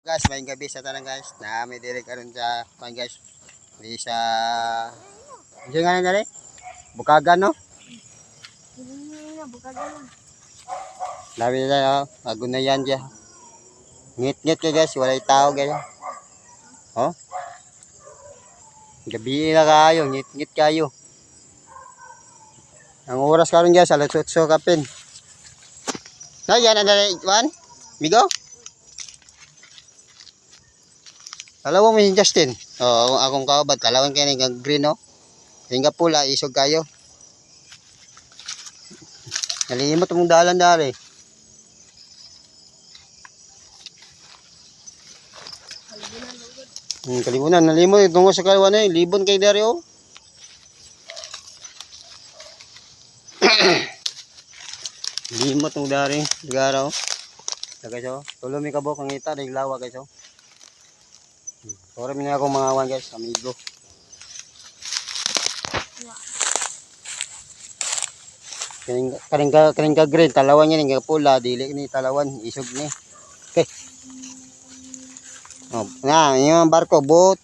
Guys, may gabi sa tanang guys. Na may dire karon sa kan guys. Di sa Diyan nga na Bukagan no. Bukagan. Dami na agunayan diya. Ngit-ngit kay guys, walay tao guys. Oh. Gabi na kayo, ngit-ngit kayo. Ang oras karon guys, alas 8 kapin. Na yan na dali, Juan. Migo. Kalawang mi Justin. Oh, akong kaubat kalawang kay nga green no. Hinga pula isog kayo. Nalimot mong dalan dari. Kalibunan, nalimot tungo sa kalwan eh, libon kay dari oh. Limot mong dari, ligara oh. Guys oh, tulo mi kabok ang ita dahil lawa guys oh. Sorry mi na ako mga awan guys, amigo. Kaning ka green, talawan niya ning pula, dili ni talawan, isog ni. Okay. Oh, na, yung barko, boat.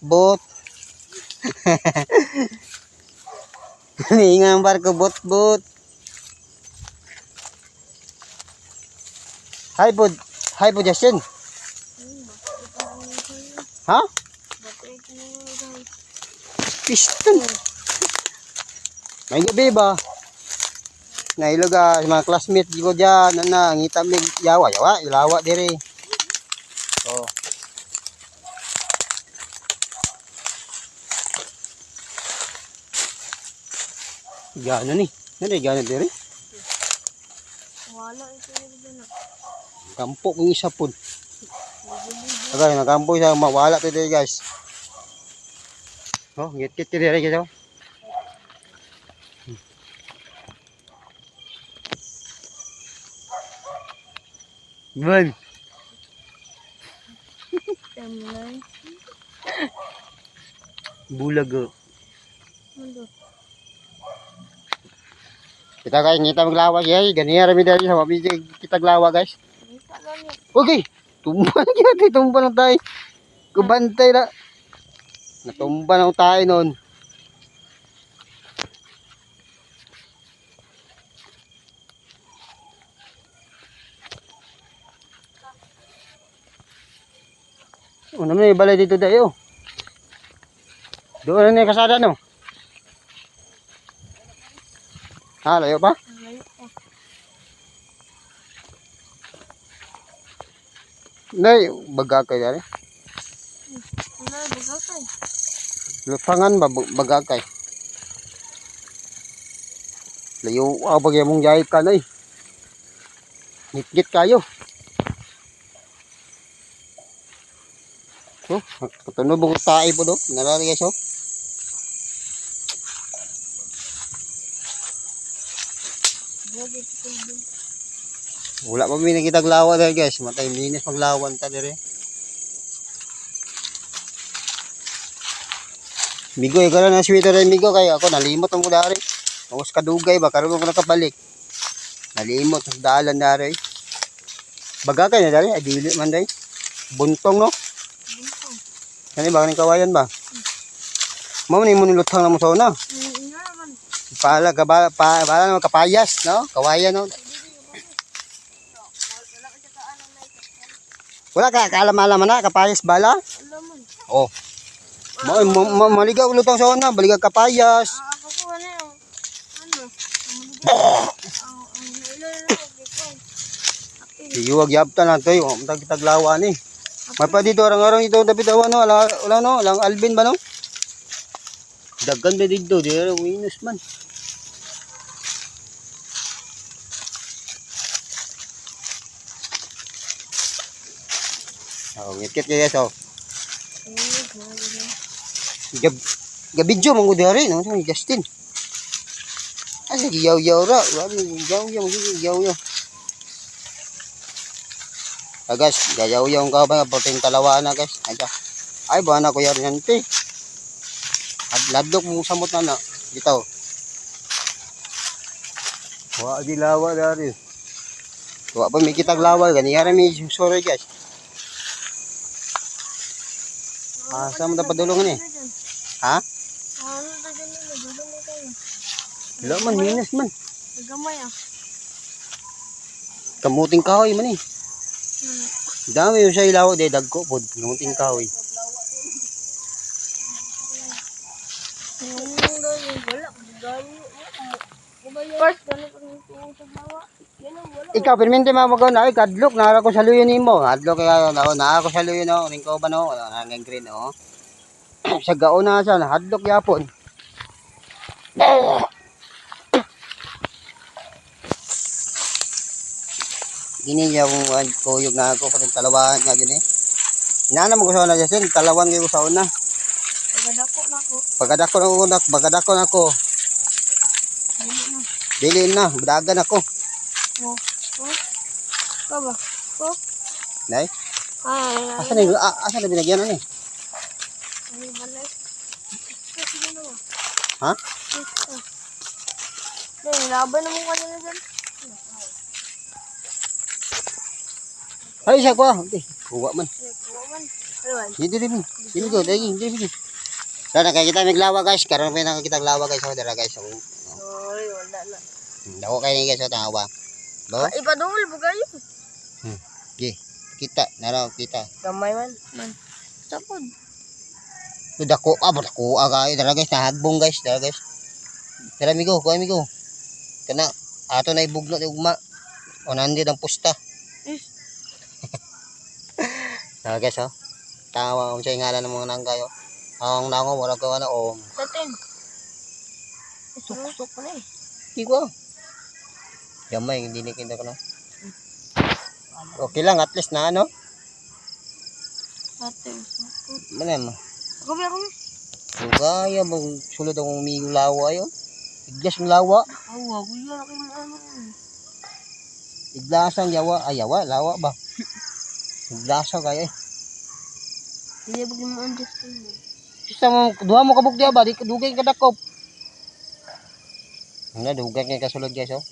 Ni nga barko, boat. Hi po Justin. Ha? Piston. May gabi ba? Nailoga mga classmate ko dyan, ngita mig yawa, ilawa dire. Oh. Gana ni. Nani gana dire? Wala ito na. Kampo ng isa po. Okay, nakampo siya mawala to dire guys. Oh, ngit-ngit dire guys oh. Man. Temlay. Bulag oh. Mundo. Kita guys, ngita maglawa guys. Ganiya rami dali sa mabigay kita glawa guys. Okay. Tumba na kita, tumba na tayo. Kubantay na. Natumba na tayo noon. Ano na yung balay dito tayo? Doon na yung kasada no? Ha, layo pa? Nay, bagakay dali. Wala, bagakay. Lutangan ba bagakay? Layo, bagay mong jahit ka nay. Ngit-ngit kayo. Oh, patunog ko tayo po do. Narari guys oh. Wala pa may nakitag lawa dahil guys. Matay minis maglawan ta dire. Migo, ikaw na sweater rin migo kaya ako nalimot ang dari. Tapos kadugay ba karon ko nakabalik. Nalimot sa dalan dari. Bagakay na dari, adili man day. Buntong no. Kani ba kaning kawayan ba? Mao ni mo nilutang na mo sa una. Pala naman kapayas no? Kawayan no. Wala ka kaalam-alam na kapayas bala? Oh. Maligaw lutang sa una, baliga kapayas. Ako po ano yung Iyuwag yapta na to, yung taglawa ni. May pa dito orang-orang ito David awan no, wala no, lang Alvin ba no? Daggan ba dito, di winus man. Oh, ngikit guys oh. Gabidyo mong udari no, si Justin. Asa giyaw-yaw ra, giyaw-yaw. Guys, gayaw-yaw ka ba puting talawa na guys. Ay ba na ko yar yan te. At ladlok mo samot na dito. Wa di lawa dari. Wa pa may kitag lawa ganiya ra mi sorry guys. Asa mo dapat dulungan eh? Ha? Ano na dyan nila? Dulong mo kayo. Wala man, hinas man. Nagamay ah. Kamuting kahoy man eh. Hmm. Dami yung sa ilaw, de dagko po. Kamuting kahoy. Yung dali. Wala. Dali. First, ganun pa rin ito sa lawa. Yan ang wala. Ikaw, permente mamagaw na, kadlok, nara ko sa luyo nimo. Kadlok, nara ko sa luyo no, ning ko ba no, nang green no. Sa gaon na siya, hadlok yapon. Gini niya kung kuyog na ako, pati talawahan nga dyan eh. Inana mo ko sa una dyan, talawan kayo sa una. Pagkadako na ako. Pagkadako na ako. Dili na. Dili na, budagan ako. Oh. Oh. Ka ba? Oh. Nay, Ay. asa na binagyan na ni? Ay, balay. Sige na. Ha? Dahil, laban na mo kanina dyan. Ay, siya ko. Okay, kuha man. Kuha man. Ayun. Dili ko, dili. Sana kaya kita naglawa guys, karon may nakakita lawa guys, so dara guys. So, Ay, wala na. dako kayo ni guys sa tawa. Bo? Ipadungol po kayo. Gi, kita, naraw kita. Gamay man. Man. Sapod. Dako, dako agay dara guys, nahagbong guys, dara guys. Dara amigo, kuha amigo. Kana ato na ibugno ni ugma. Onandi ang pusta. Dara guys, oh. Tawa ko sa ngalan ng mga nanggayo. Ang nango wala ko ano oh. Satin. Susok na eh. Iko. Gamay hindi ni kinda ko na. Okay lang at least na ano. Satin. Manem. Ako ba ako? Kaya bang sulod akong umigo lawa yun. Iglas ng lawa. Awa, kuya ako yung ano. Iglasang yawa. Ay yawa, lawa ba? Iglasa kaya eh. Hindi ba yung mga Justin mo? Isa mo, duha mo kabuk diya ba? Di dugay ka dakop. Ano, dugay nga kasulod guys oh.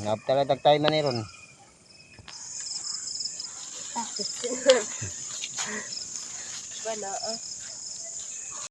Naptala tayo maniron. Wala ah.